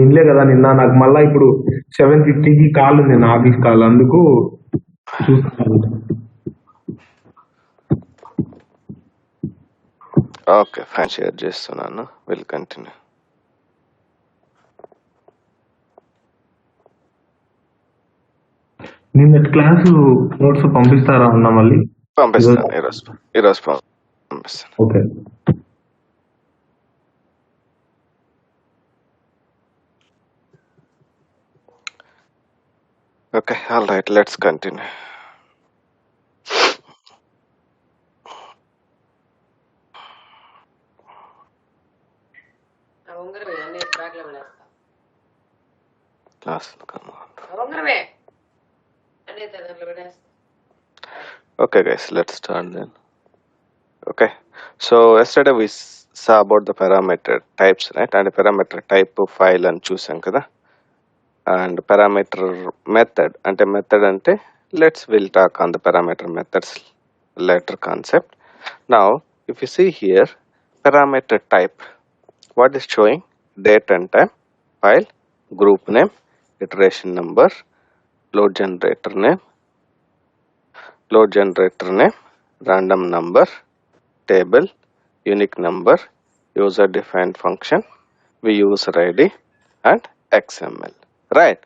వినలే కదా నిన్న నాకు మళ్ళా ఇప్పుడు 7:50కి కాల్ ఉంది నా ఆఫీస్ కాల్ అందుకు చూస్తాను. ఓకే ఫైన్, షేర్ చేస్తున్నాను. Will continue. నిన్న క్లాసు నోట్స్ పంపిస్తారా అన్న మళ్ళీ? పంపిస్తాను ఈరోజు పంపిస్తాను. Okay. Okay, all right, let's continue. Class, come on. Okay, guys, let's start then. Okay, so yesterday we saw about the parameter types, right? And parameter type file and choosing kada. And parameter method ante we'll talk on the parameter methods later concept. Now if you see here, parameter type, what is showing? Date and time, file, group name, iteration number, load generator name, random number, table, unique number, user defined function, user id, and xml, right?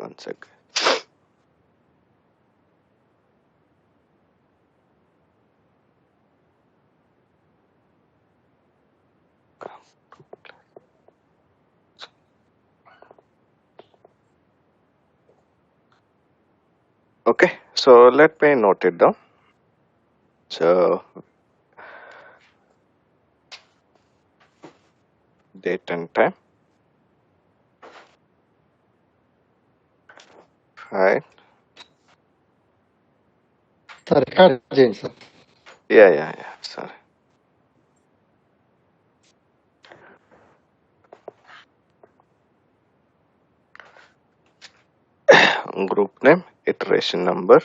One second. Okay, so let me note it down. So date and time, right? Sir, record చేయండి sir. Yeah, sorry. Group name, iteration number,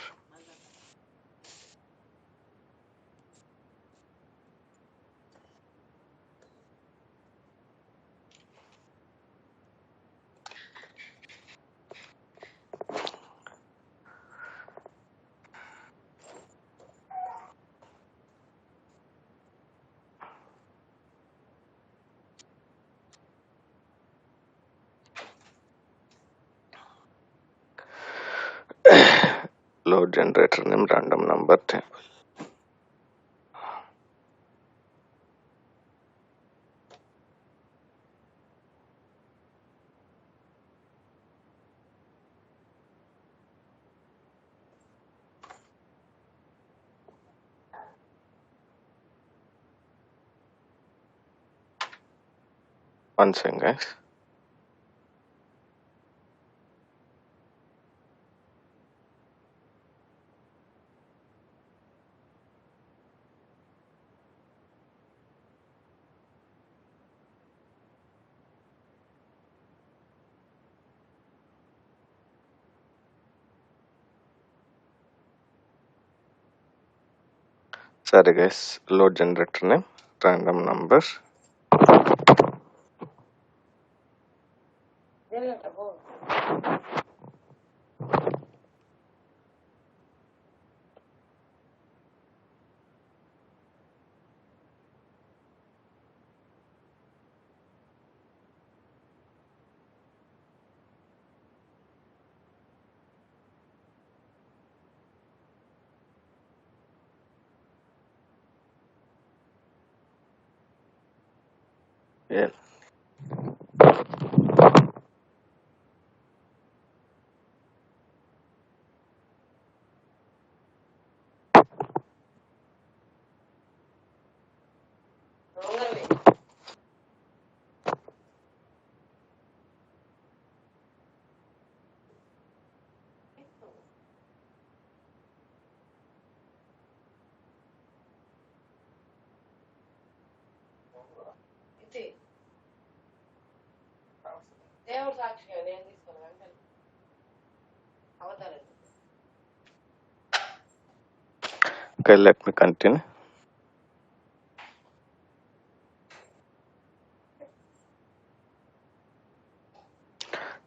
load generator name, random number, table. One second, guys. Sorry guys, load generator name, random number. Yeah. Okay, let me continue.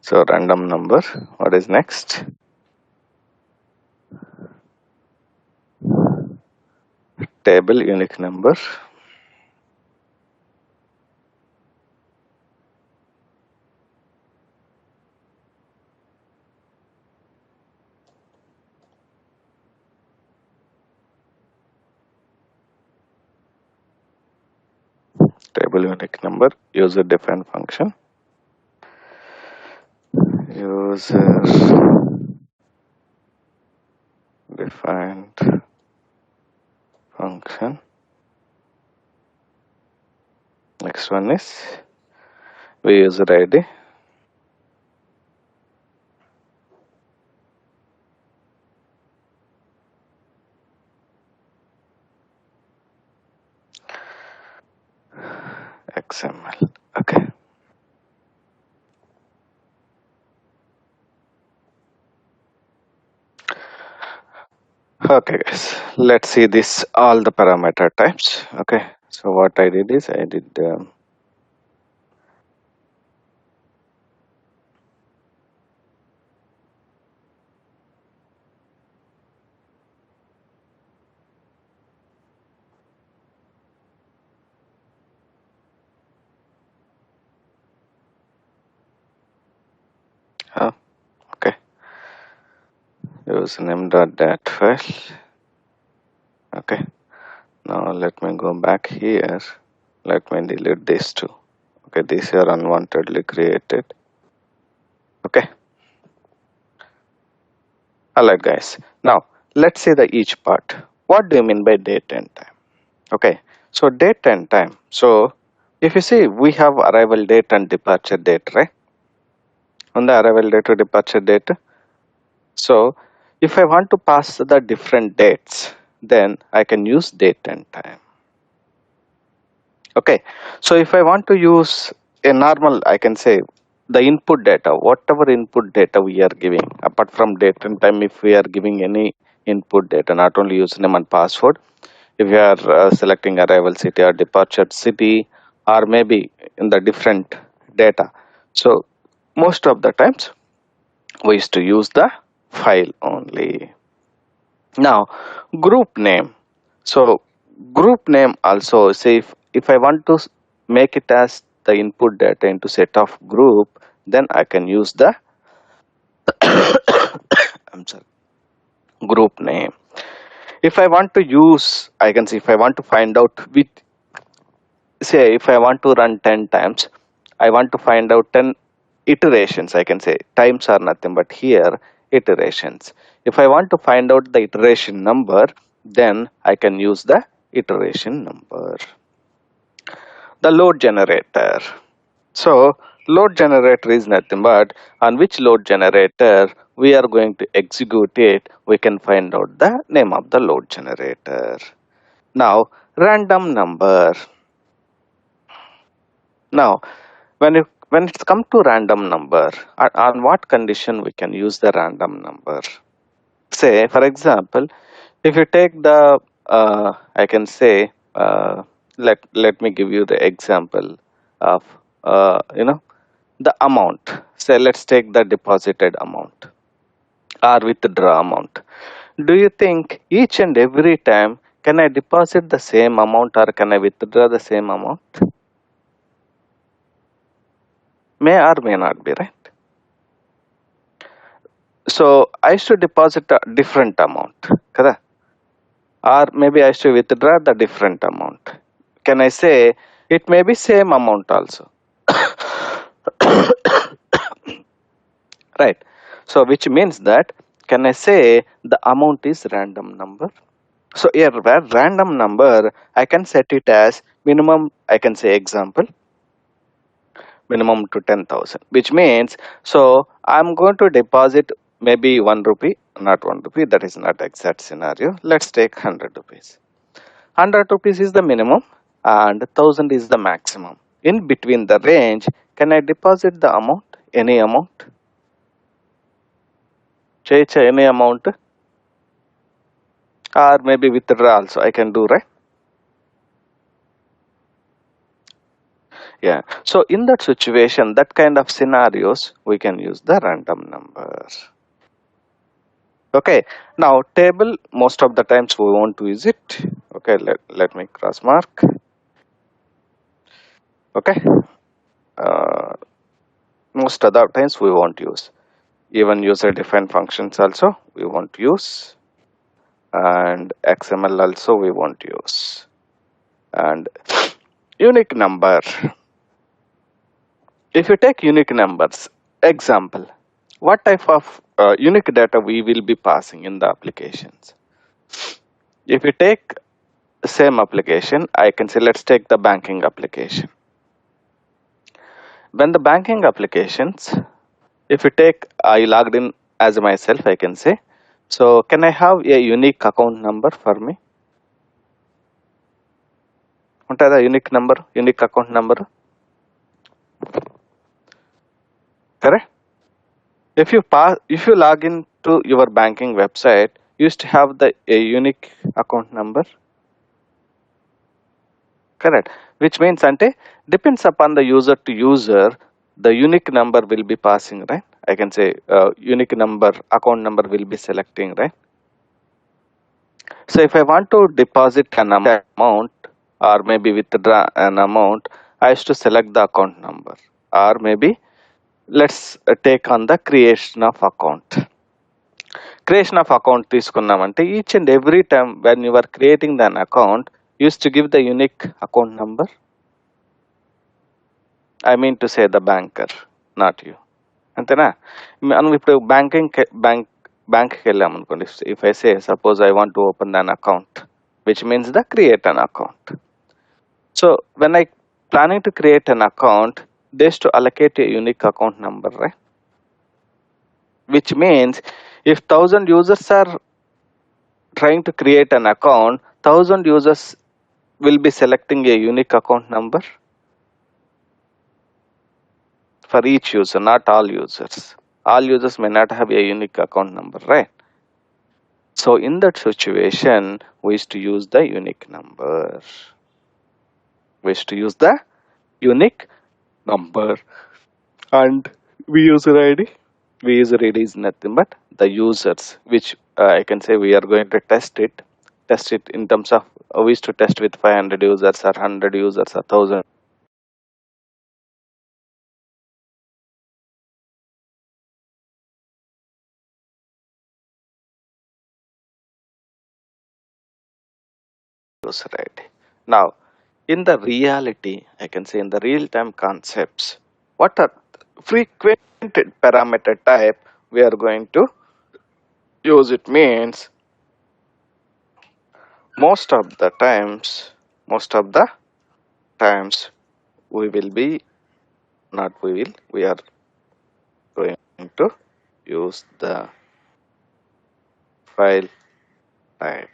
So random number. What is next? Table unique number. Table unique number. User defined function. User defined function. Next one is user ID. XML. Okay. Okay, guys. Let's see this all the parameter types. Okay. So what I did is I did. Okay. Username.dat file. Okay. Now let me go back here. Let me delete these two. Okay, these are unwantedly created. Okay. Alright, guys. Now let's see the each part. What do you mean by date and time? Okay. So date and time. So if you see, we have arrival date and departure date, right? On the arrival date or departure date. So if I want to pass the different dates, then I can use date and time. Okay, so if I want to use a normal, I can say the input data, whatever input data we are giving, apart from date and time, if we are giving any input data, not only username and password, if you are selecting arrival city or departure city, or maybe in the different data. So most of the times we used to use the file only. Now group name. So group name also, say if I want to make it as the input data into set of group, then I can use the I'm sorry, group name. If I want to use, I can see if I want to find out with, say if I want to run 10 times, I want to find out 10 iterations. I can say times are nothing but here iterations. If I want to find out the iteration number, then I can use the iteration number. The load generator. So load generator is nothing but on which load generator we are going to execute it, we can find out the name of the load generator. Now random number. Now when it's come to random number, on what condition we can use the random number? Say for example, if you take the I can say let me give you the example of the amount. Say let's take the deposited amount or withdraw amount. Do you think each and every time can I deposit the same amount or can I withdraw the same amount? May or may not be, right? So I should deposit a different amount, correct? Or maybe I should withdraw the different amount. Can I say it may be same amount also? Right. So which means that can I say the amount is random number? So here where random number I can set it as minimum, I can say example minimum to 10,000, which means so I'm going to deposit maybe 1 rupee, not 1 rupee, that is not exact scenario. Let's take 100 rupees. 100 rupees is the minimum and 1000 is the maximum. In between the range, can I deposit the amount, any amount? Any amount, or maybe withdraw also I can do, right? Yeah. So in that situation, that kind of scenarios, we can use the random number. Okay. Now table, most of the times we won't use it. Okay. Let me cross mark. Okay. Uh, most other times we won't use. Even user defined functions also we won't use. And XML also we won't use. And unique number. If you take unique numbers, example, what type of unique data we will be passing in the applications? If you take same application, I can say let's take the banking application. When the banking applications, if you take I logged in as myself, I can say, so can I have a unique account number for me? ఉంటుందా unique number, unique account number? Correct? If you log into your banking website, you used to have the a unique account number. Correct. Which means ante depends upon the user to user, the unique number will be passing, right? I can say unique number, account number will be selecting, right? So if I want to deposit an amount or maybe withdraw an amount, I used to select the account number. Or maybe let's take on the creation of account. Creation of account తీసుకున్నామంటే each and every time when you are creating an account, you used to give the unique account number. I mean to say the banker, not you. అంతేనా? మనం ఇప్పుడు బ్యాంక్కి వెళ్ళాము అనుకోండి. If I say suppose I want to open an account, which means the create an account. So when I planning to create an account, they used to allocate a unique account number, right? Which means if 1000 users are trying to create an account, 1000 users will be selecting a unique account number for each user, not all users. All users may not have a unique account number, right? So in that situation, we used to use the unique number. We used to use the unique number. And we user ID. We user ID is nothing but the users, which I can say we are going to test it. Test it in terms of we used to test with 500 users or 100 users or 1000. User ID. Now, in the reality, I can say in the real-time concepts, what are frequent parameter type we are going to use? It means most of the times we will be not we will we are going to use the file type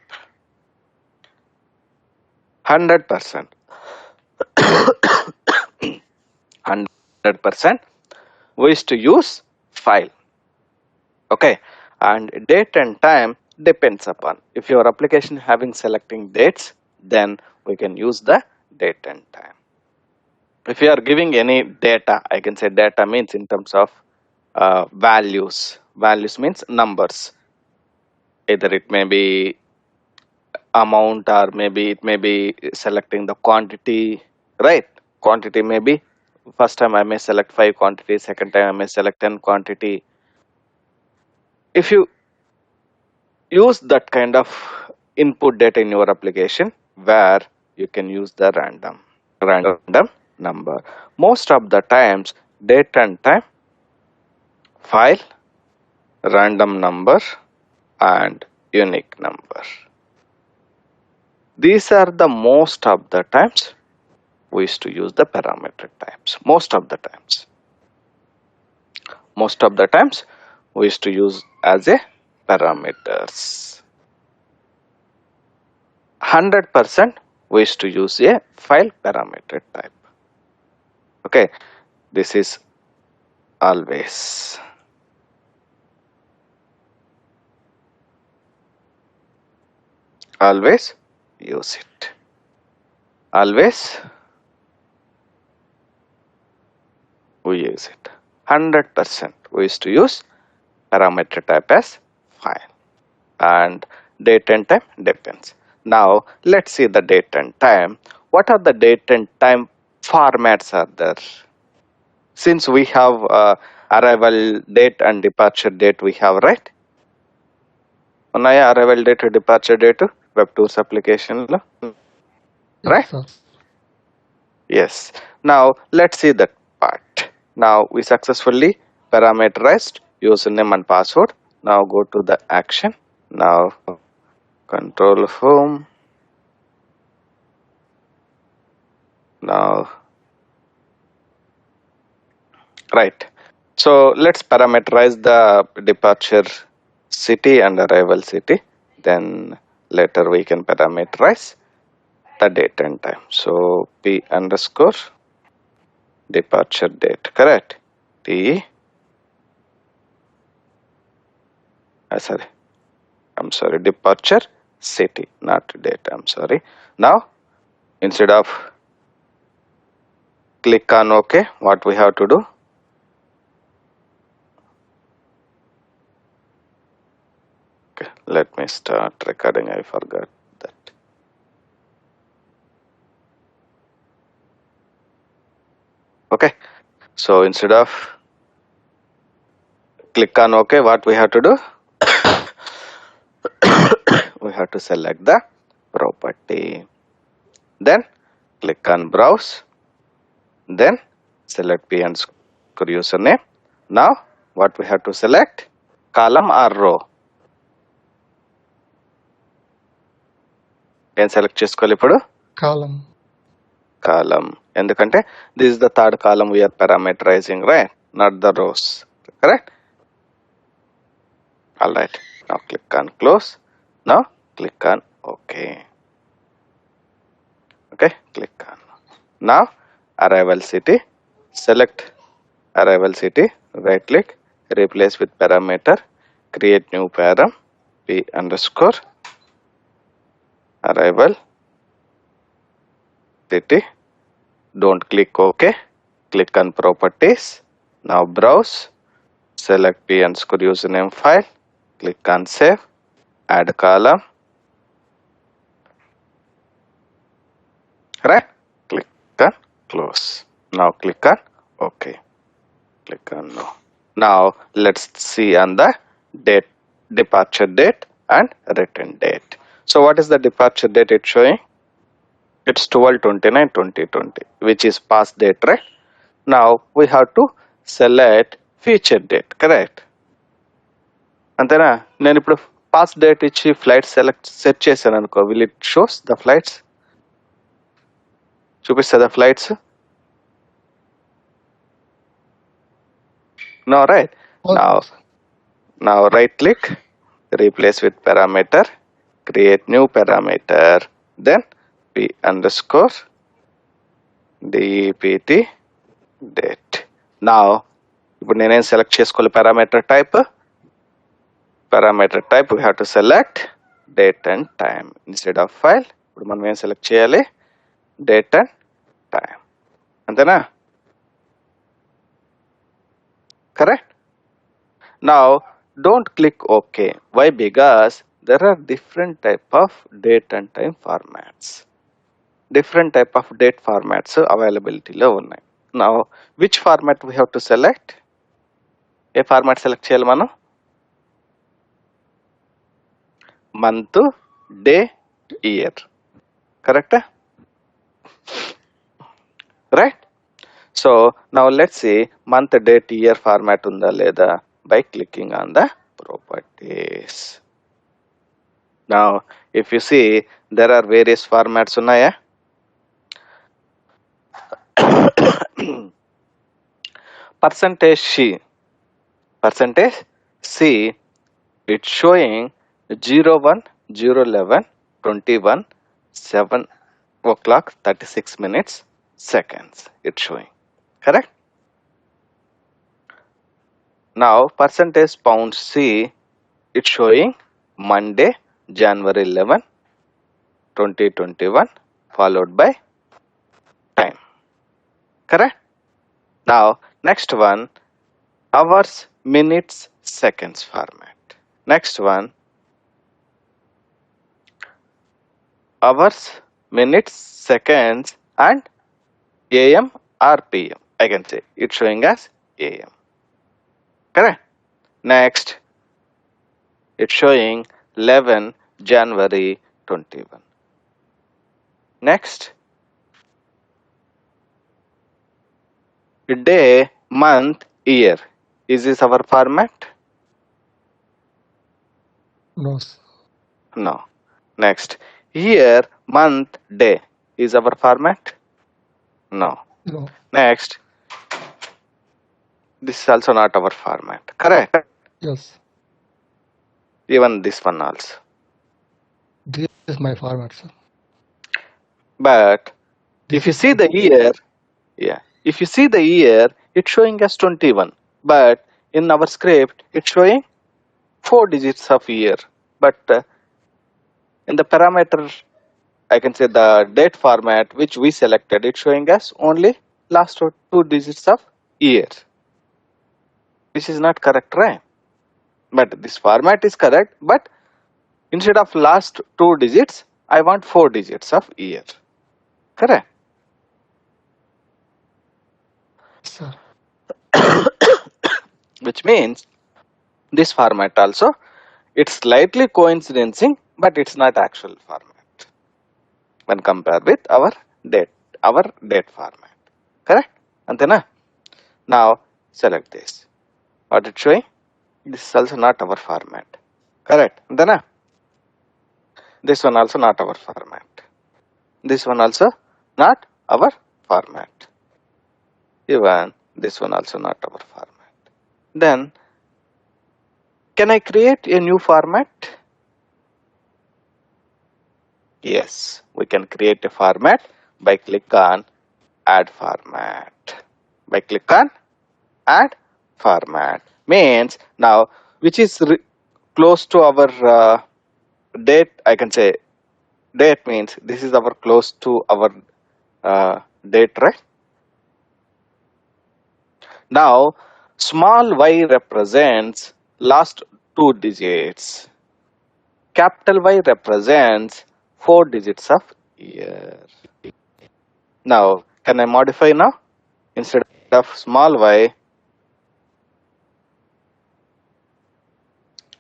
100%. 100% we used to use file. Okay, and date and time depends upon if your application having selecting dates, then we can use the date and time. If you are giving any data, I can say data means in terms of values means numbers, either it may be amount or maybe it may be selecting the quantity, right? Quantity may be first time I may select 5 quantities, second time I may select 10 quantity. If you use that kind of input data in your application, where you can use the random number. Most of the times date and time, file, random number and unique number. These are the most of the times we used to use the parameter types. Most of the times we used to use as a parameters. 100% we used to use a file parameter type. Okay, this is always. Always use it. Always we use it. 100% we used to use parameter type as file, and date and time depends. Now let's see the date and time. What are the date and time formats are there? Since we have arrival date and departure date, we have, right? Unnaya arrival date, departure date, web tools application lo, right? Yes, sir. Yes. Now let's see that part. Now we successfully parameterized username and password. Now go to the action. Now control home. Now right. So let's parameterize the departure city and arrival city. Then later we can parameterize the date and time. So p underscore departure date, correct? I'm sorry, departure city, not date. I'm sorry. Now instead of click on OK, what we have to do? Okay, let me start recording. I forgot that. Okay, so instead of click on OK, what we have to do? We have to select the property. Then click on browse. Then select p and username. Now what we have to select? Column or row? ఏం select చేసుకోవాలి ఇప్పుడు? Column. ఎందుకంటే this is the third column we are parameterizing, right? Not the rows, correct? All right. Now click on close. Now click on OK. Okay, click on. Now arrival city. Select arrival city. Right click. Replace with parameter. Create new param. P underscore arrival city. Don't click OK. Click on properties. Now browse. Select p underscore username file. Click on save. Add column. Right? Click on close. Now click on OK. Click on no. Now let's see on the date, departure date and return date. So what is the departure date it's showing? It's 12/29/2020, which is past date, right? Now we have to select future date, correct? అంతేనా? నేను ఇప్పుడు past date ఇచ్చి flights set చేశాను అనుకో, will it shows the flights? చూపిస్తుందా flights? No, right? Now right click, replace with parameter, create new parameter, then p underscore dept date. Now ఇప్పుడు నేనేం select చేసుకోవాలి? parameter type we have to select date and time instead of file. ఇప్పుడు మనం ఏం select చేయాలి? date and time. అంతేనా? Correct? Now don't click OK. Why? Because there are different type of date and time formats. Different type of date formats availability lo unnai. Now which format we have to select? A format select చేయాలి మనం? Month, day, year. కరెక్టా? Right? So now let's see month, date, year format unda leda by clicking on the properties. Now if you see, there are various formats unnaya. Percentage C, it's showing 01, 011, 21, 7 o'clock 36 minutes seconds. It's showing, correct? Now percentage pound C, it's showing Monday, January 11, 2021 followed by time, correct? Now Next one, hours, minutes, seconds format. Next one, hours, minutes, seconds, and AM or PM. I can say it's showing as AM. Correct? Next, it's showing 11 January 21. Next, day, month, year. Is this our format? No, sir. No. Next, year, month, day. Is our format? No. No. Next, this is also not our format. Correct? Yes. Even this one also. This is my format, sir. But This if you is see the year, if you see the year, it's showing as 21. But in our script, it's showing 4 digits of year. But in the parameter, I can say the date format which we selected, it's showing us only last 2 digits of year. This is not correct, right? But this format is correct, but instead of last 2 digits, I want 4 digits of year. Correct? sir. Which means this format also, it's slightly coincidencing, but it's not actual format when compared with our date format. Correct? Antena? Now select this. What it's showing? This is also not our format. Correct? Antena? This one also not our format. This one also not our format. Even this one also not our format. Then can I create a new format? Yes, we can create a format by click on add format. By click on add format means now which is close to our date. I can say date means this is our close to our date, right? Now small y represents last 2 digits. Capital Y represents 4 digits of year. Now can I modify now? Instead of small y,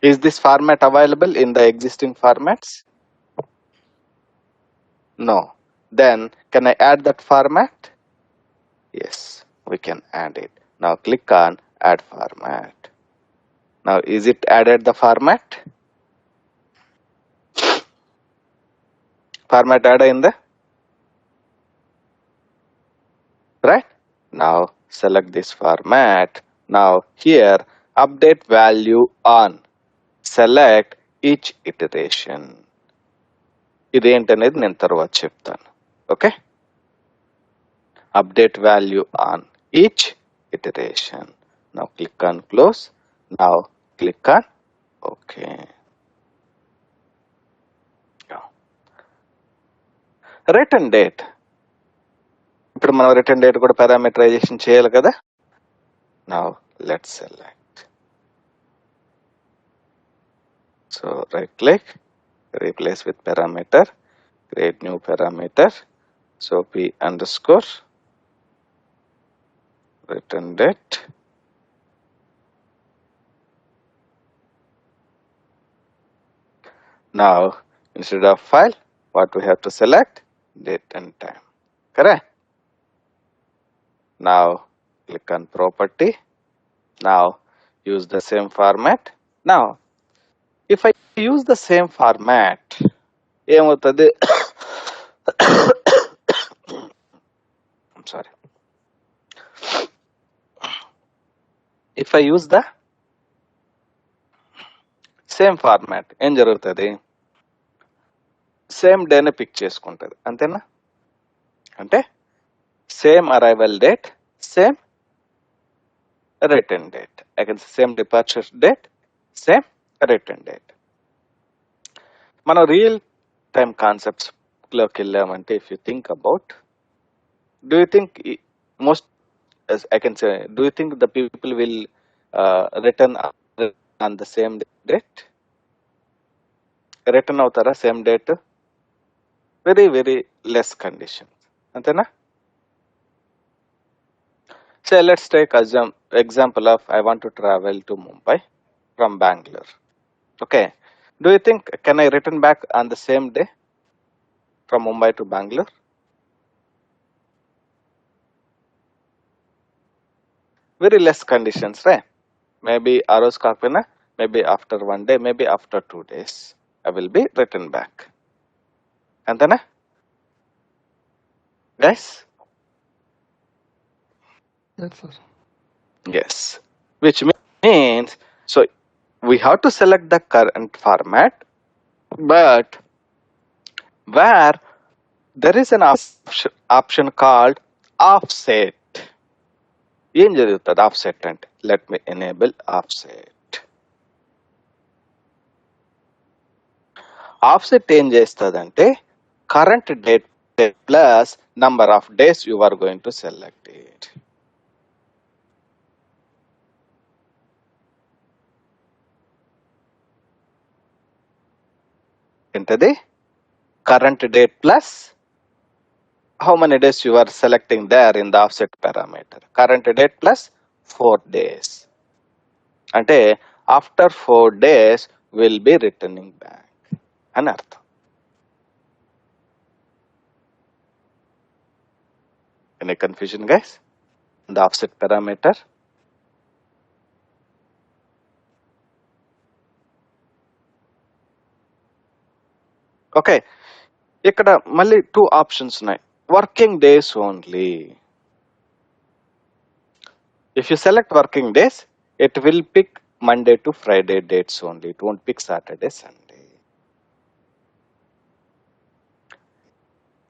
is this format available in the existing formats? No. Then can I add that format? Yes, we can add it. Now click on add format. Now is it added the format? Format added in the right? Now select this format. Now here update value on. Select each iteration. ఇదేంటనేది నేను తర్వాత చెప్తాను. Okay, update value on each iteration. Now click on close. Now click on OK. Return date. ఇప్పుడు మనం return date కూడా parameterisation చేయాలి కదా. Now let's select. So right click, replace with parameter, create new parameter. So p underscore return date. Now instead of file, what we have to select? Date and time. Correct? Now click on property. Now use the same format. Now if I use the same format, ఏమవుతుంది? I'm sorry. If I use the same format, ఏం జరుగుతుంది? Same డేనే pick చేసుకుంటుంది, అంతేనా? అంటే same arrival date, same return date. I can same departure date, same return date. మనం real time concepts లోకి వెళ్ళామంటే, if you think about, do you think most as I can say, do you think the people will return on the same date? Return అవుతారా same date? Very, very less conditions. అంతేనా? So let's take example of I want to travel to Mumbai from Bangalore. Okay. Do you think can I return back on the same day from Mumbai to Bangalore? Very less conditions, right? Maybe ఆ రోజు కాకపోయినా maybe after 1 day, maybe after 2 days, I will be returned back. అంతేనా? Guys? Yes, sir. Yes. Which means, so we have to select the current format, but where there is an option called offset. ఏం జరుగుతుంది offset అంటే? Let me enable offset. Offset ఏం చేస్తుందంటే current date plus number of days you are going to select it. ఏంటది? Current date plus how many days you are selecting there in the offset parameter. Current date plus 4 days. అంటే after 4 days will be returning back అని అర్థం. Any confusion, guys? The offset parameter. Okay. ఇక్కడ మళ్ళీ 2 options ఉన్నాయి. Working days only. If you select working days, it will pick Monday to Friday dates only. It won't pick Saturday, Sunday.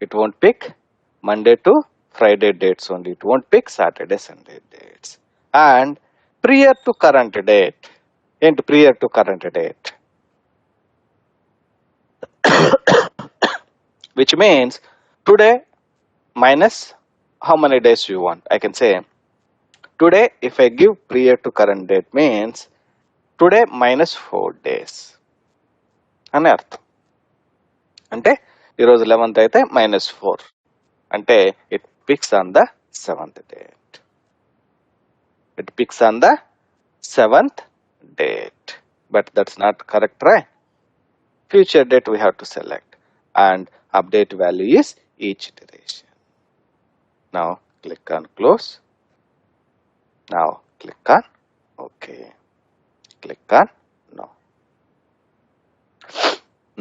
It won't pick Monday to Friday dates only. It won't pick Saturday, Sunday dates. And prior to current date. And prior to current date. Which means today minus how many days you want. I can say today if I give prior to current date means today minus 4 days. అని అర్థం. అంటే ఈరోజు 11th అయితే -4. అంటే it picks on the 7th date. It picks on the 7th date. But that's not correct, right? Future date we have to select. And update value is each iteration. Now click on close. Now click on OK. Click on no.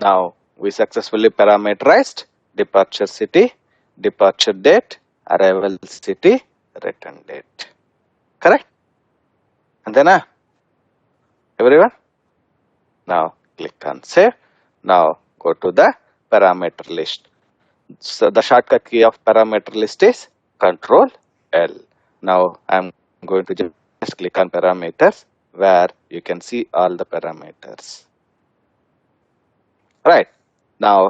Now we successfully parameterized departure city, departure date, arrival city, return date. Correct? And then everyone? Now click on save. Now go to the parameter list. So the shortcut key of parameter list is Control L. Now I'm going to just click on parameters where you can see all the parameters. Right. Now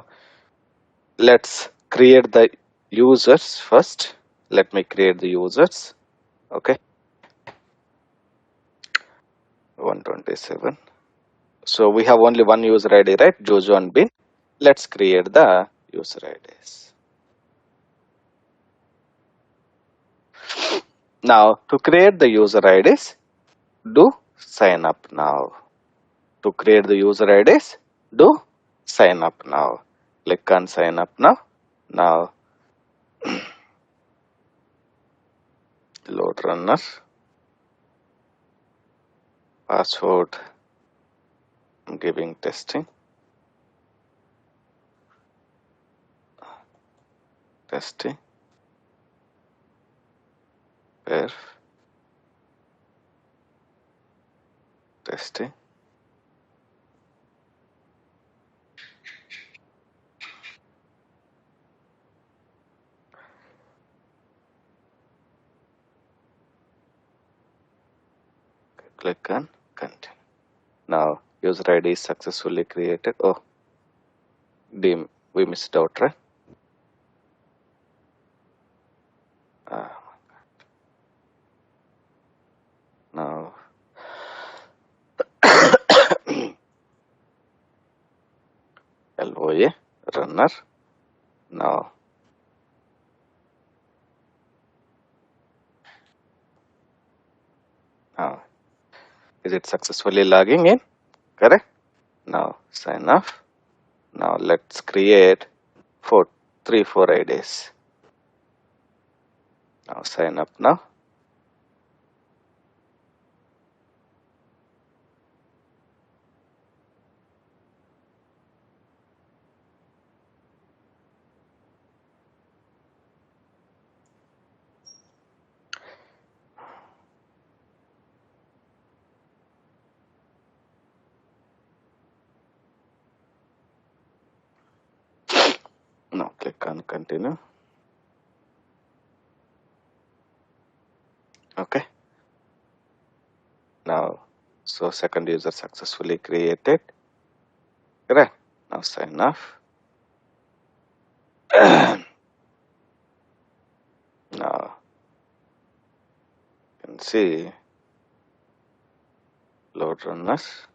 let's create the users first. Let me create the users. Okay. 127. So we have only one user ID, right? Jojo and Bin. Let's create the user IDs. Now to create the user IDs, do sign up now. To create the user IDs, do sign up now. Click on sign up now. Now load runner. Password. I'm giving testing. Testing. Perf. Testing. Click on continue. Now user ID is successfully created. Oh, we missed out, right? runner. Now is it successfully logging in? Correct. Now sign off. Now let's create 4 IDs. Now sign up now. Now click on continue. Okay. Now, so second user successfully created. Correct. Now sign off. Now you can see load runners.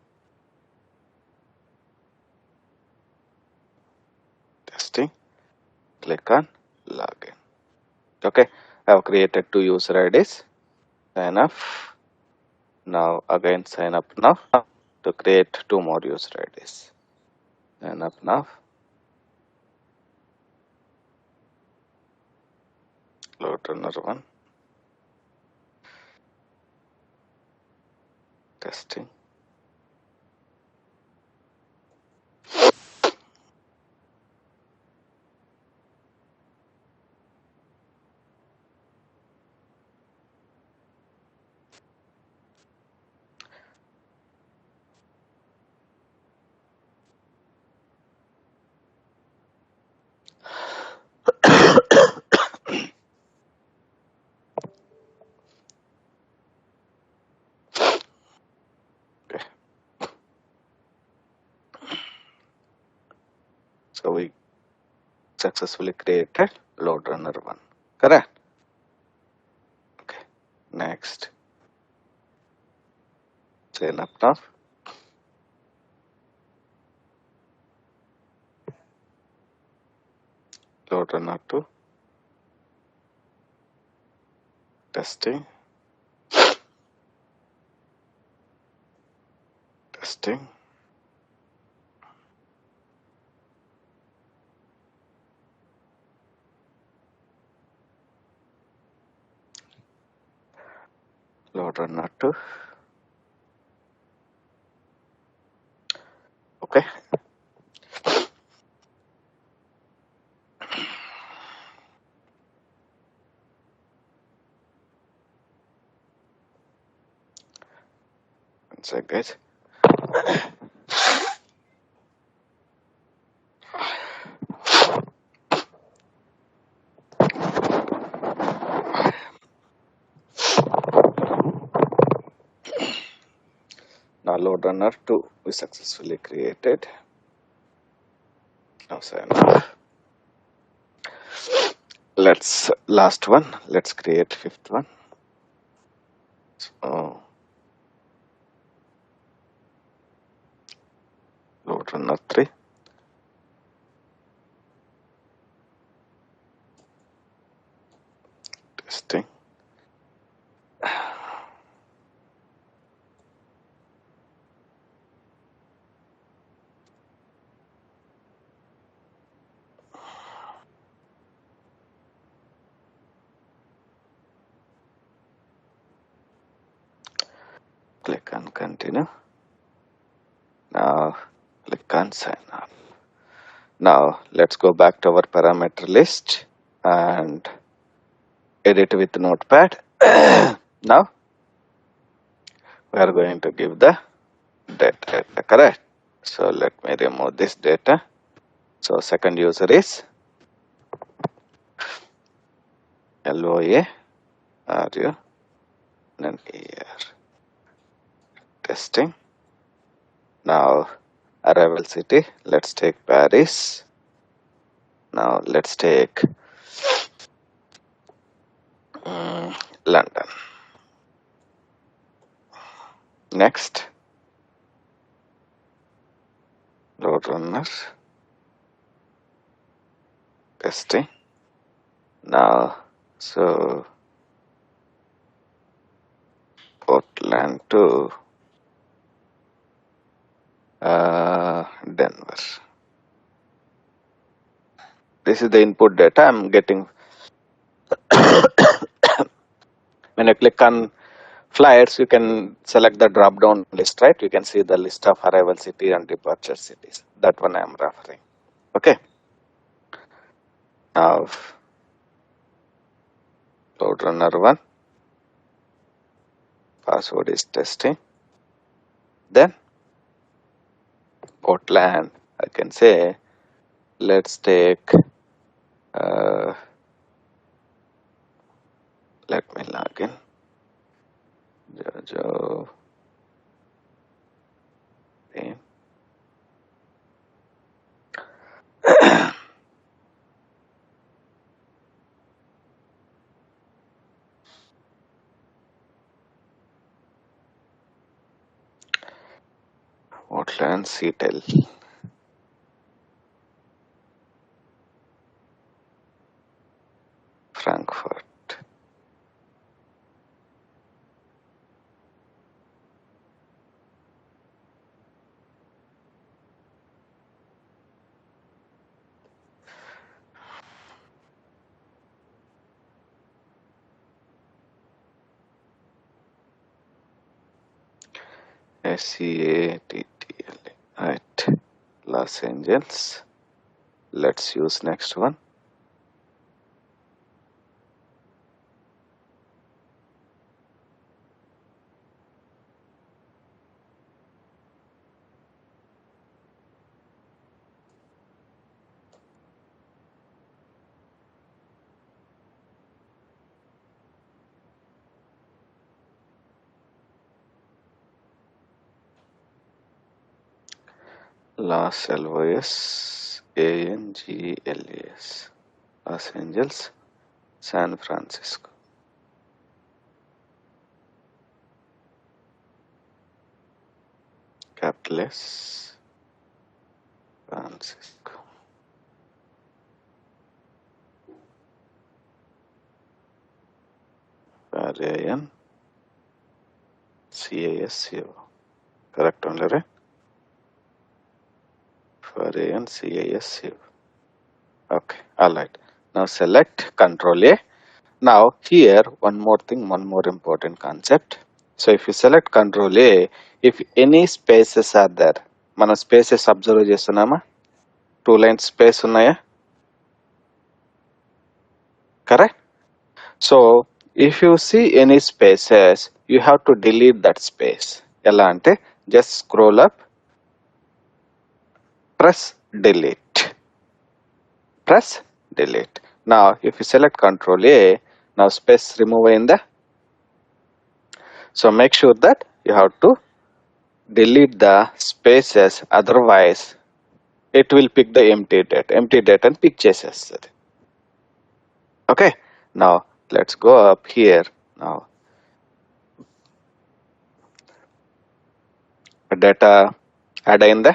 Testing. Click on login. Okay. I have created 2 user IDs. Sign up. Now again sign up now to create 2 more user IDs. Sign up now. Load runner 1. Testing. Okay. So we successfully created load runner 1. Correct. Okay. Next. Sign up now. Load runner 2. Testing. Testing. Load runner 2. Okay. One sec, guys. Now load runner 2 we successfully created. Now sign up. Let's last one. Let's create 5th one. So load runner 3. Testing. Click on continue. Now click on sign up. Now let's go back to our parameter list and edit with notepad. Now we are going to give the data, correct? So let me remove this data. So second user is LOA RU and ER. Testing. Now arrival city, let's take Paris. Now let's take London. Next, load runners. testing. Now, so Portland to Denver. This is the input data I'm getting. When you click on flights, you can select the drop down list, right? You can see the list of arrival city and departure cities. That one I am referring. Okay. Now, Cloud Runner 1, password is testing. Then Portland, I can say, let's take, let me log in. Jojo. Portland, Seattle. Frankfurt. Seattle. Right. Los Angeles. Let's use next one. Los Alvos, Angles, Los Angeles, San Francisco. Capital S, Francisco. Varian, CASCO. Correct only, right? Varian, CASCO. Okay, alright. Now select Control A. Now here one more thing, one more important concept. So if you select Control A, if any spaces are there, మన spaces observe చేస్తున్నామా? 2 lines space ఉన్నాయా? Correct? So if you see any spaces, you have to delete that space. ఎలా అంటే just scroll up, press delete. Press delete. Now if you select Control A, now space remove అయిందా? So make sure that you have to delete the spaces, otherwise it will pick the empty data and pick చేసేస్తుంది. Okay, now let's go up here. Now data add అయిందా?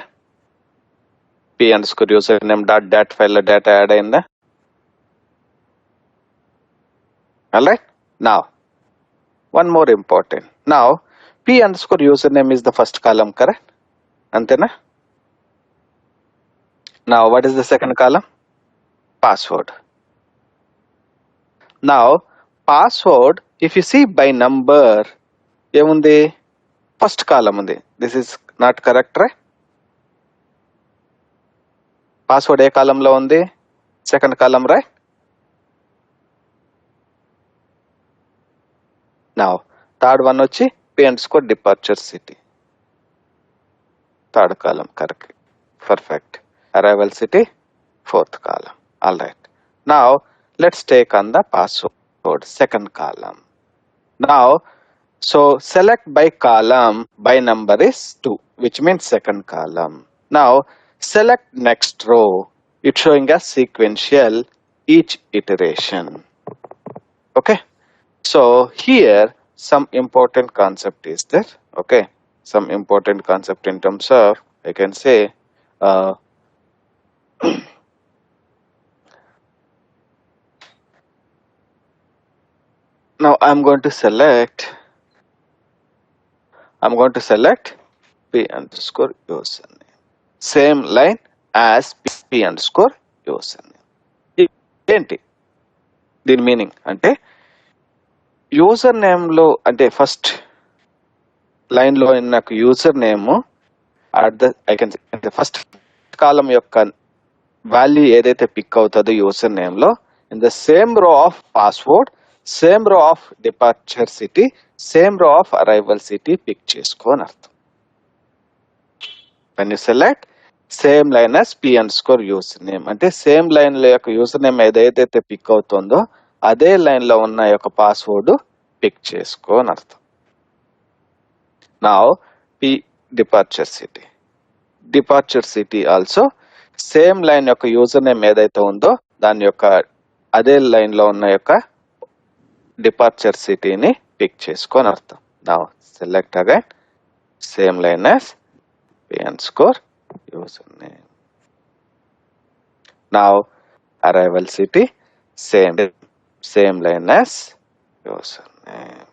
p underscore username dot dat file లో data add అయిందా? Alright, now one more important. Now p underscore username is the first column, correct? అంతేనా? Now what is the second column? Password. Now password, if you see by number, ఏముంది? First column ఉంది. This is not correct, right? Password ఏ కాలంలో ఉంది? Second column, right? Now third one వచ్చి P underscore departure city. Third column correct, perfect. Arrival city fourth column. All right. Now let's take on the password second column. Now so select by column by number is 2, which means second column. Now select next row. It's showing us sequential each iteration. Okay, so here some important concept is there. Okay, some important concept in terms of, I can say Now I'm going to select p underscore username. Same line as p underscore username. ఏంటి దీని meaning అంటే user name లో అంటే first line లో నాకు user name first కాలం యొక్క value ఏదైతే pick అవుతుందో యూజర్ నేమ్ లో ఇన్ ద సేమ్ రో ఆఫ్ పాస్వర్డ్, సేమ్ రో ఆఫ్ డిపార్చర్ సిటీ, సేమ్ రో ఆఫ్ అరైవల్ సిటీ పిక్ చేసుకోని అర్థం. when you select same line as p underscore user name అంటే సేమ్ లైన్ లో యొక్క యూజర్ నేమ్ ఏదైతే పిక్ అవుతుందో అదే లైన్ లో ఉన్న యొక్క పాస్వర్డ్ పిక్ చేసుకోని అర్థం. Now p departure city also same line యొక్క యూజర్ నేమ్ ఏదైతే ఉందో దాని యొక్క అదే లైన్ లో ఉన్న యొక్క డిపార్చర్ సిటీని పిక్ చేసుకొని అర్థం. Now select again same line as p underscore username. Now arrival city same line as username.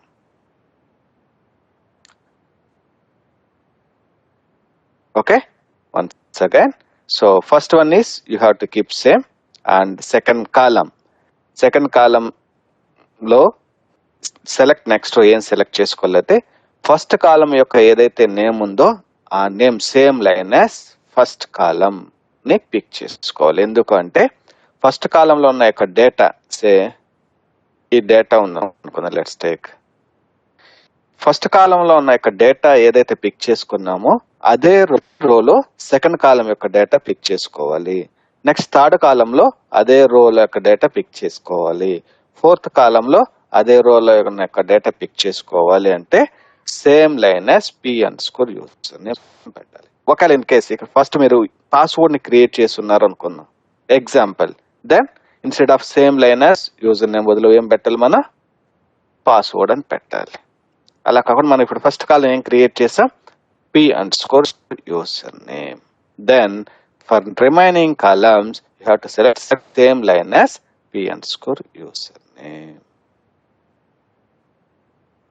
Okay, once again. So first one is you have to keep same, and second column లో select next ఏం select చేసుకోవాలంటే first కాలం యొక్క ఏదైతే name ఉందో ఆ name same line as first కాలం ని pick చేసుకోవాలి. ఎందుకంటే ఫస్ట్ కాలంలో ఉన్న యొక్క డేటా ఈ డేటా ఉందాం అనుకుందాం. లెట్స్ టేక్ ఫస్ట్ కాలంలో ఉన్న యొక్క డేటా ఏదైతే పిక్ చేసుకున్నామో అదే రోలో సెకండ్ కాలం యొక్క డేటా పిక్ చేసుకోవాలి. నెక్స్ట్ థర్డ్ కాలంలో అదే రోలో యొక్క డేటా పిక్ చేసుకోవాలి. ఫోర్త్ కాలంలో అదే రోలో యొక్క డేటా పిక్ చేసుకోవాలి. అంటే same line as p underscore user name పెట్టాలి. ఒకవేళ ఇన్ కేస్ ఇక్కడ ఫస్ట్ మీరు పాస్వర్డ్ ని క్రియేట్ చేస్తున్నారు అనుకుందాం example, then instead of same line as user name బదులు ఏం పెట్టాలి, మన పాస్వర్డ్ అని పెట్టాలి. అలా కాకుండా మనం ఇప్పుడు ఫస్ట్ కాలం ఏం క్రియేట్ చేసాం, p underscore user name. Then for remaining columns you have to select same line as p underscore user name.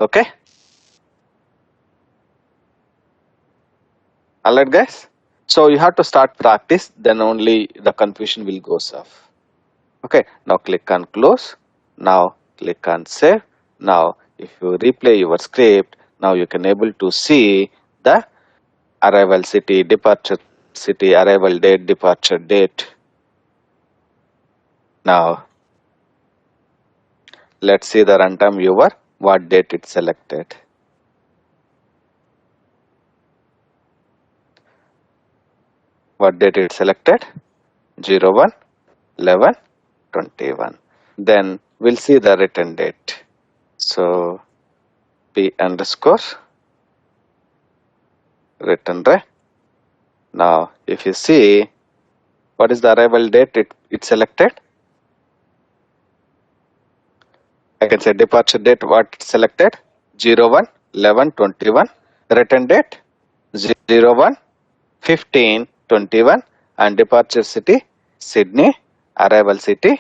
Okay, alright guys, so you have to start practice, then only the confusion will goes off. Okay, now click on close, now click on save. Now if you replay your script, now you can able to see the arrival city, departure city, arrival date, departure date. Now let's see the runtime viewer, what date it selected. What date it selected? 01/11/21. Then we'll see the return date. So p underscore return, right? Now if you see what is the arrival date it selected, I can say departure date what it selected 01/11/21, return date 01/15/21, and departure city Sydney, arrival city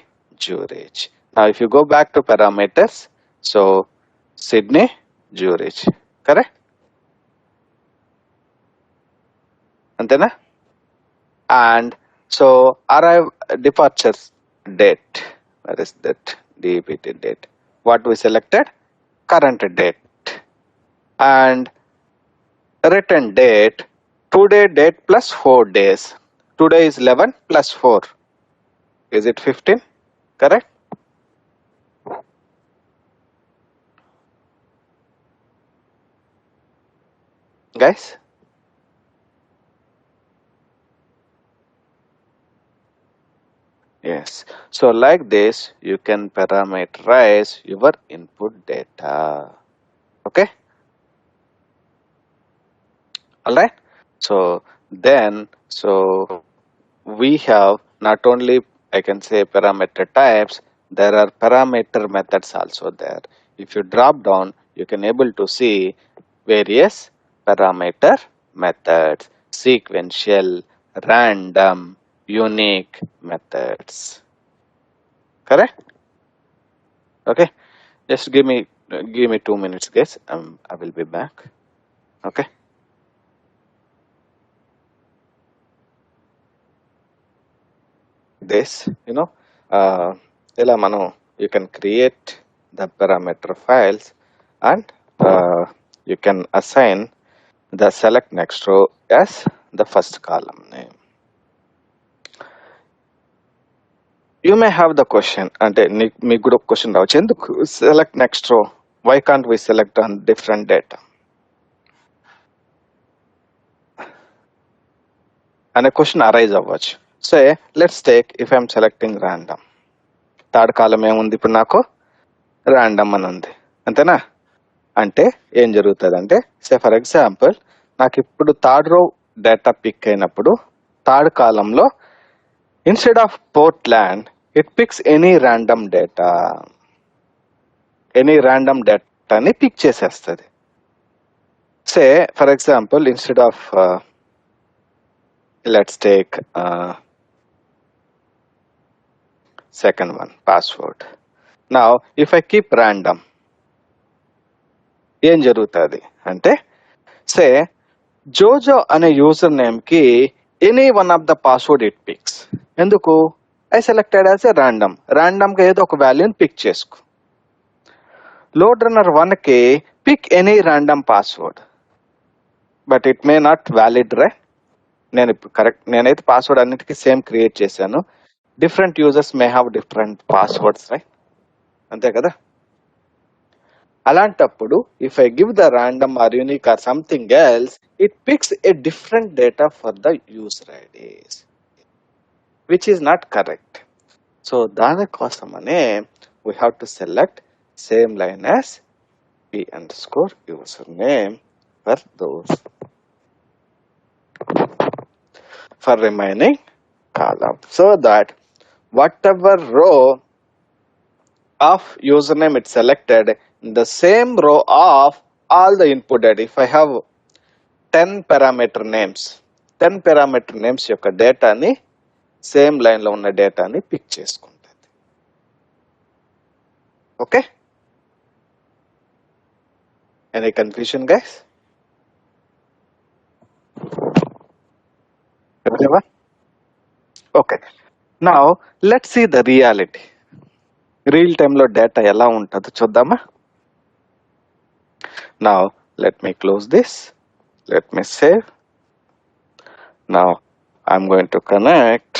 Zurich. Now if you go back to parameters, so Sydney, Zurich, correct? Antena? And so departure date, where is that DPT date? What we selected? Current date. And return date, today date plus 4 days. Today is 11 plus 4. Is it 15? Correct? Guys? Yes. So like this, you can parameterize your input data. Okay? Alright? So then, we have not only, I can say, parameter types, there are parameter methods also there. If you drop down, you can able to see various parameter methods, sequential, random, unique methods. Correct? Okay. Just give me 2 minutes, guys. I will be back. Okay. This, ఇలా మనం you can create the parameter files and you can assign the select next row as the first column name. You may have the question, అంటే మీకు కూడా question రావచ్చు, ఎందుకు select next row? Why can't we select on different data? అనే question arise అవ్వచ్చు. So let's take if I'm selecting random, third కాలం ఏముంది ఇప్పుడు నాకు ర్యాండమ్ అని ఉంది, అంతేనా? అంటే ఏం జరుగుతుంది అంటే, సే ఫర్ ఎగ్జాంపుల్ నాకు ఇప్పుడు థర్డ్ రో డేటా పిక్ అయినప్పుడు థర్డ్ కాలంలో instead of Portland it picks any random డేటాని పిక్ చేసేస్తుంది. Say for example instead of let's take second one, password. Now if I keep random, ఏం జరుగుతుంది అంటే, సే జోజో అనే యూజర్ నేమ్ కి any one of the password it picks. ఎందుకు? I selected as a random గా ఏదో ఒక వాల్యూని పిక్ చేసుకో. లోడ్ రన్నర్ 1 కి pick any random password, but it may not valid, right? నేను ఇప్పుడు కరెక్ట్, నేనైతే పాస్వర్డ్ అన్నిటికీ సేమ్ క్రియేట్ చేశాను. Different users may have different passwords, right? అంతే కదా. అలాంటప్పుడు if I give the random or unique or something else, it picks a different data for the user IDs, which is not correct. So దానికోసమనే we have to select same line as p_user name for those for remaining column, so that whatever row of username it's selected in the same row of all the input data. If I have 10 parameter names యొక్క డేటాని same line లో ఉన్న డేటాని pick చేసుకుంటుంది. Okay, any confusion guys? Okay, now let's see the reality. Real time లో data ఎలా ఉంటుందో చూద్దామా? Now let me close this, let me save. Now I'm going to connect.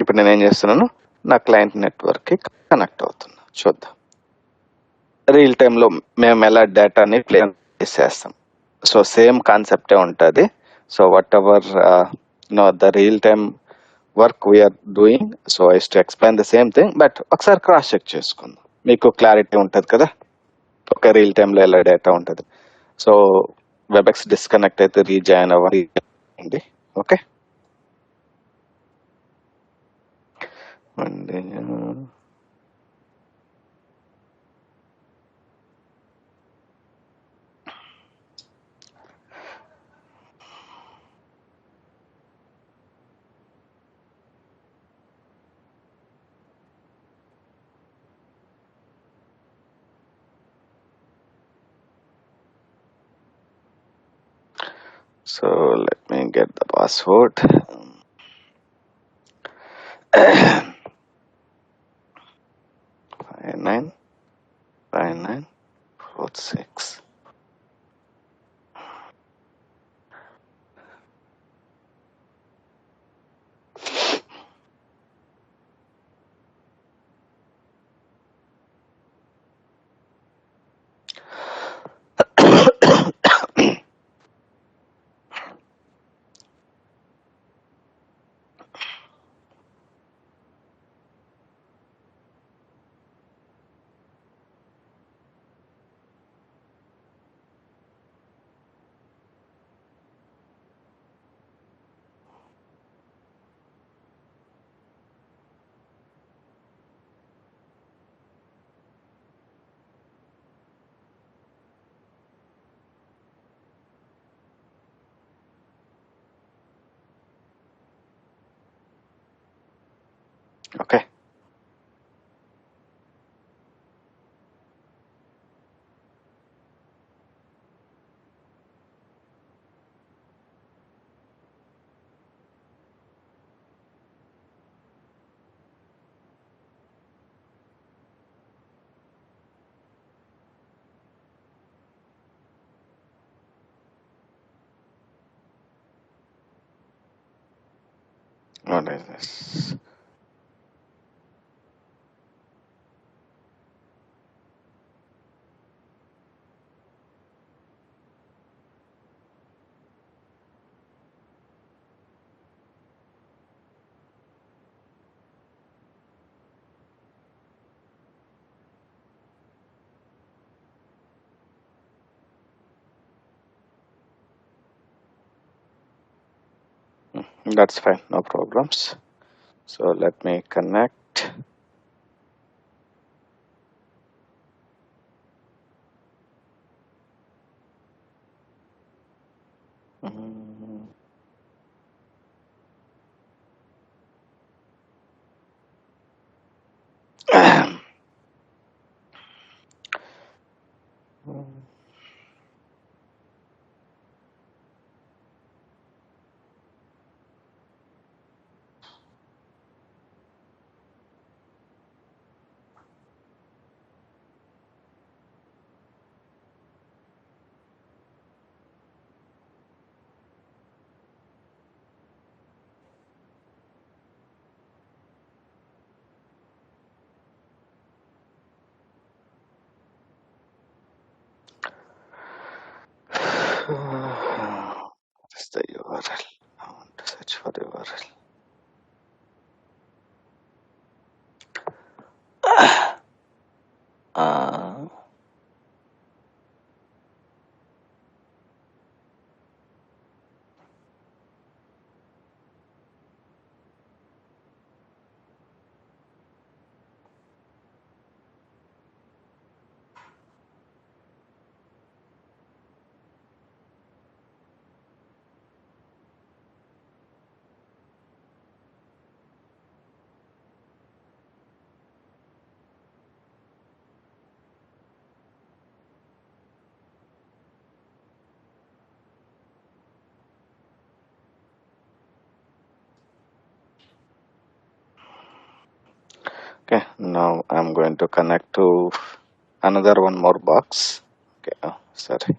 ఇప్పుడు నేను ఏం చేస్తున్నాను, నా క్లయింట్ నెట్వర్క్ కి కనెక్ట్ అవుతున్నా. చూద్దాం రియల్ టైమ్ లో మేము ఎలా డేటాని ప్లే చేసేస్తాం. సో సేమ్ కాన్సెప్టే ఉంటుంది. So whatever the real time work we're doing, so I to explain the same thing, but ఒకసారి క్రాస్ చెక్ చేసుకుందాం, మీకు క్లారిటీ ఉంటుంది కదా. ఒక రియల్ టైమ్ లో ఎలా డేటా ఉంటుంది. సో వెబ్ఎక్స్ డిస్కనెక్ట్ అయితే రీజాయిన్ అవ్వండి. Okay, so let me get the password. 595946. Okay. What is this? That's fine, no problems. So let me connect. Mm. What is the URL? I want to search for the URL. Uh, okay, now I'm going to connect to another one more box. Okay, oh, sorry.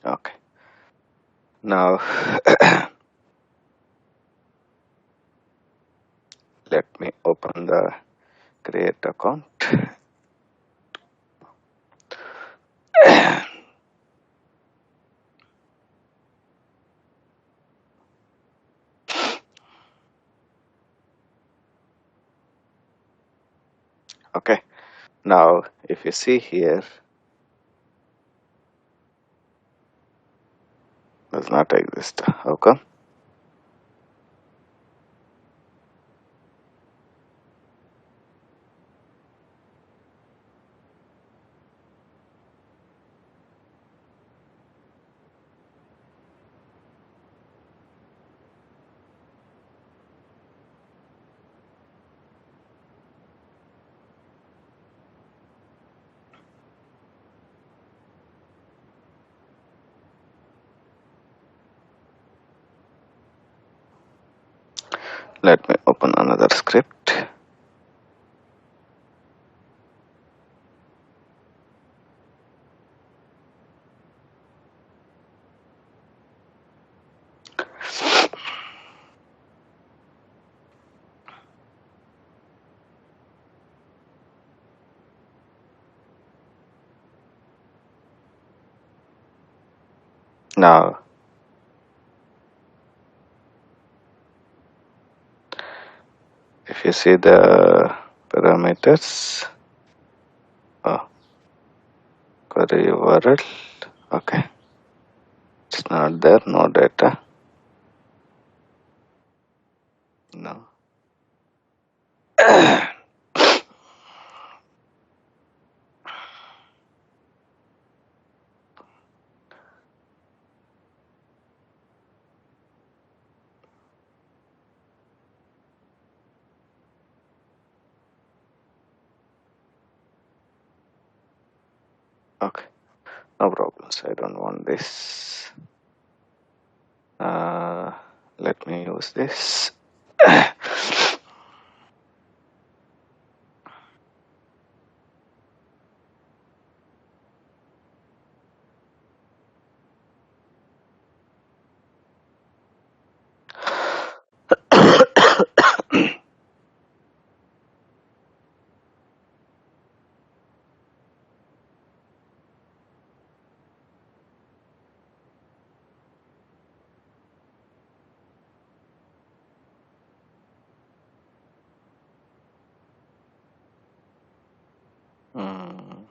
Okay, now let me open the create account. Okay, now if you see here, does not exist. How come? Let me open another script. Now, if you see the parameters, query URL, okay, it's not there, no data, no. Okay, no problems. I don't want this. Let me use this. Hmm.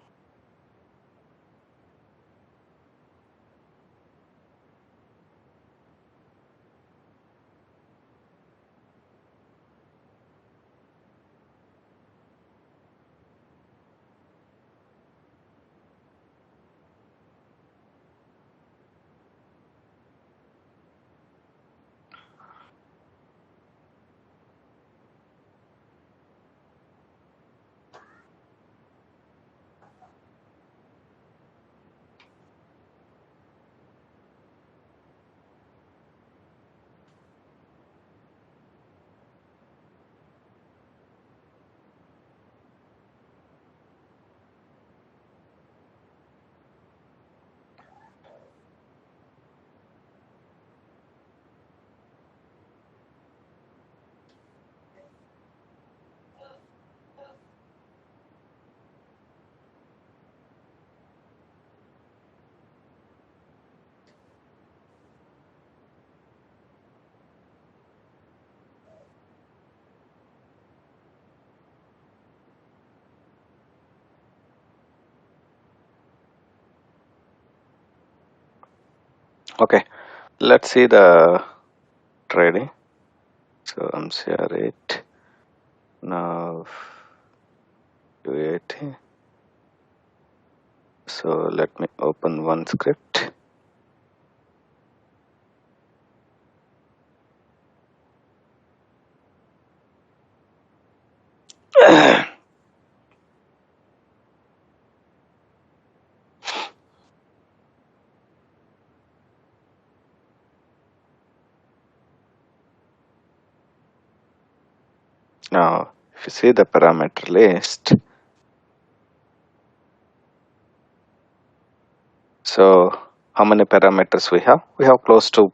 Okay, let's see the trading. So MCR8 now UAT. So let me open one script. Now, if you see the parameter list, so how many parameters we have? We have close to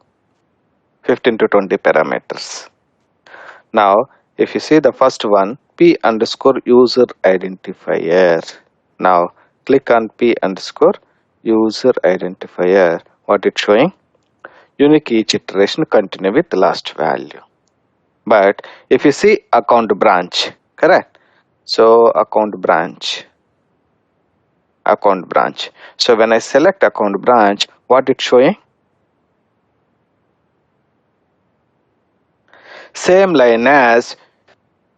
15 to 20 parameters. Now, if you see the first one, P underscore user identifier. Now, click on P underscore user identifier. What it's showing? Unique each iteration continue with the last value. But if you see account branch, correct? So account branch. So when I select account branch, what it's showing? Same line as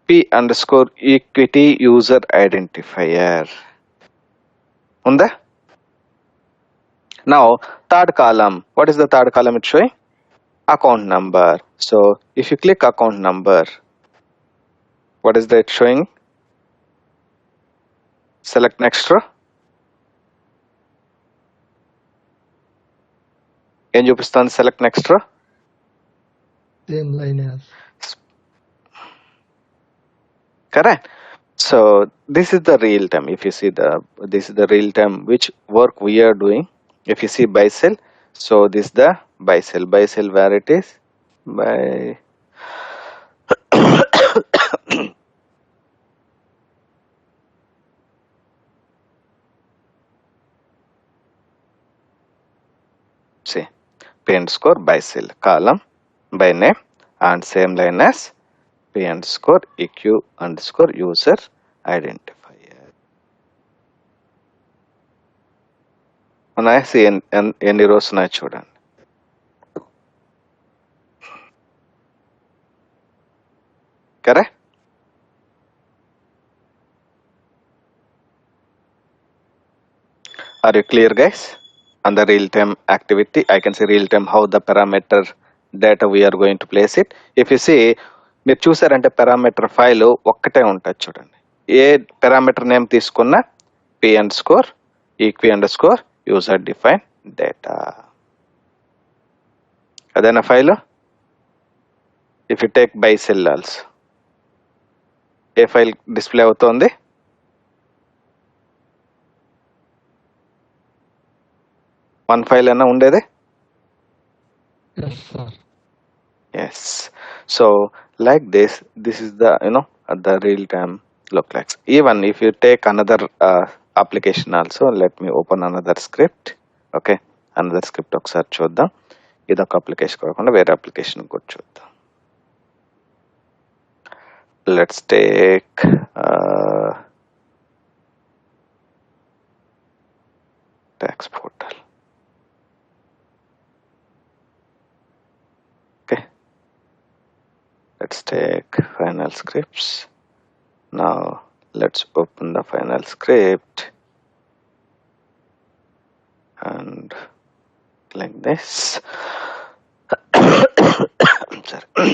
P underscore equity user identifier. Unda? Now third column, what is the third column it's showing? Account number. So if you click account number, what is that showing? Select next row. ఏం చూపిస్తుంది select next row? Same line as. Correct. So this is the real time. If you see this is the real time which work we are doing. If you see buy sell, so this is the buy sell where it is by see p underscore by cell, column by name, and same line as p underscore eq underscore user identifier. ఉన్నాయా? ఎన్ని rose ఉన్నాయి చూడండి. Correct? Are you clear, guys? On the real-time activity, I can say real-time how the parameter data we are going to place it. If you see, మీరు చూసారంటే parameter file ఒక్కటే ఉంటుంది చూడండి. ఏ parameter name తీసుకున్నా p underscore eq underscore user define data. అదేనా file? If you take buy sell also, A file display అవుతోంది? One file అయినా ఉండేది? Yes, sir. Yes. So like this is the the real time look like. Even if you take another application also, let me open another script. Okay, another script ఒకసారి చూద్దాం. ఇది ఒక application కాకుండా వేరే application కూడా చూద్దాం. Let's take tax portal. Okay, let's take final scripts. Now let's open the final script and like this. Sorry.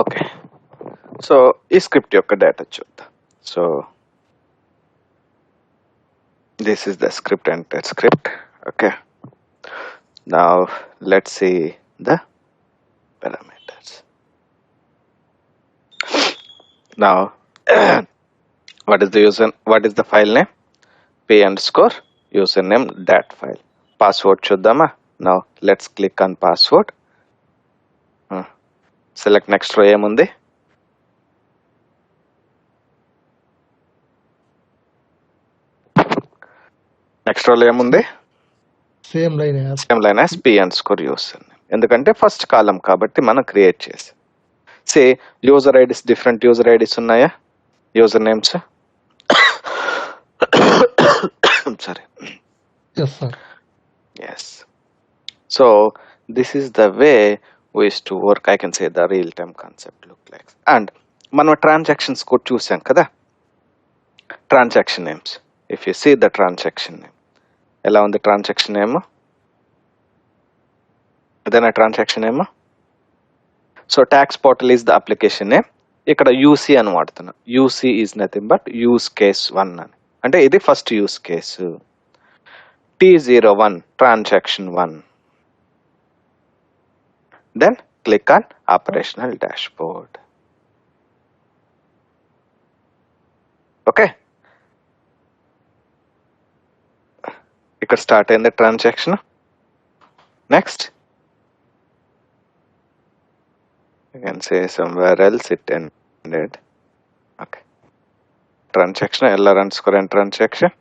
Okay, so ఈ script యొక్క డేటా చూద్దాం. So this is the script enter script. Okay, now let's see the parameters. Now what is the file name? p underscore username dat file. Password చూద్దామా? Now let's click on password. Select next row. ఏముంది? Next రోలో ఏముంది? Same line as p underscore username. ఎందుకంటే first column కాబట్టి మనం create చేసి. Say user IDs, different user IDs ఉన్నాయా? User names? Sorry. Yes, sir. Yes. So this is the way we used to work. I can say the real-time concept look like. And మనం transactions కూడా చూసాం కదా, transaction names. If you see the transaction name, ఎలా ఉంది transaction name? అదేనా transaction name? So tax portal is the application name. ఇక్కడ UC అని వాడుతున్నా. UC is nothing but use case 1 అని, అంటే ఇది first use case. T01 transaction 1. Then click on operational dashboard. Okay, ఇక్కడ స్టార్ట్ అయింది transaction. Next you can say somewhere else it ended. Okay, transaction LR underscore and transaction.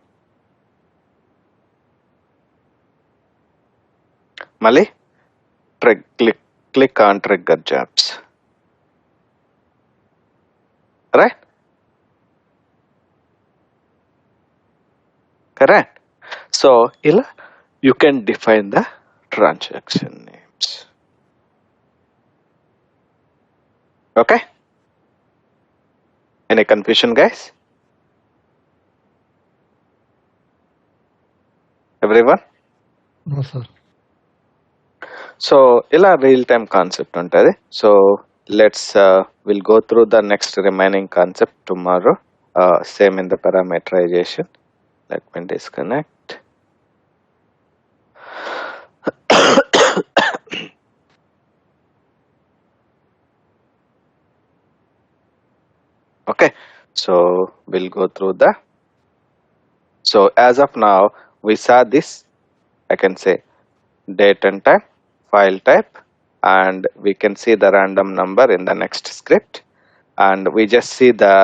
మళ్ళీ click on trigger jobs, right? Correct. So ఇలా you can define the transaction names. Okay, any confusion, guys? Everyone? No, sir. So ఇలా real time concept ఉంటుంది. So let's will go through the next remaining concept tomorrow, same in the parameterisation. Let me disconnect. So we'll go through the, so as of now we saw this, I can say date and time, file type, and we can see the random number in the next script, and we just see the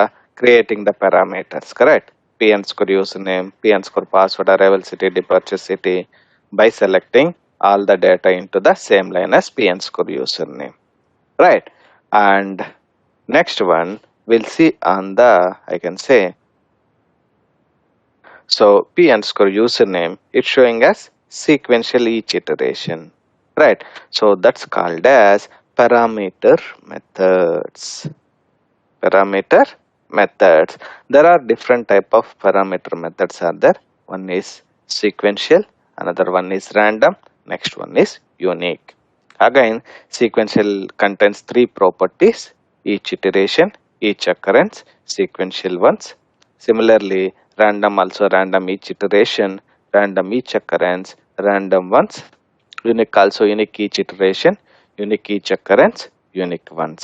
creating the parameters, correct? P underscore username, P underscore password, arrival city, departure city, by selecting all the data into the same line as P underscore username, right? And next one we'll see on the, I can say, so P underscore username, it's showing as sequential each iteration, right? So that's called as parameter methods. Parameter methods. There are different type of parameter methods are there. One is sequential, another one is random, next one is unique. Again, sequential contains three properties: each iteration, each occurrence, sequential ones. Similarly, random also random each iteration, random each occurrence, random ones. Unique also unique each iteration, unique each occurrence, unique ones.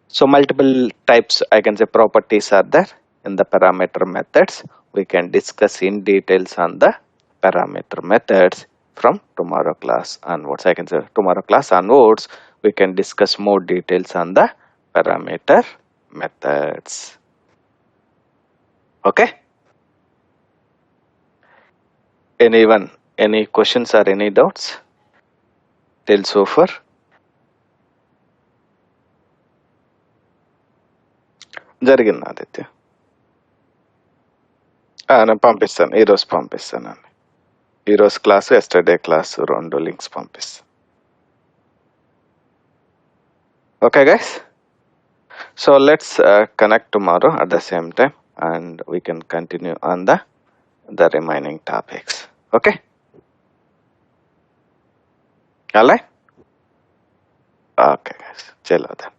So multiple types, I can say, properties are there in the parameter methods. We can discuss in details on the parameter methods from tomorrow class onwards. I can say tomorrow class onwards, we can discuss more details on the parameter methods. Okay. Anyone, any questions or any doubts till so far? జరిగింది ఆదిత్య. నేను పంపిస్తాను, ఈరోజు పంపిస్తానండి. ఈరోజు class, yesterday class, రెండు links పంపిస్తాను. Okay guys, so let's connect tomorrow at the same time and we can continue on the remaining topics. Okay, all right? Okay guys, chalo then.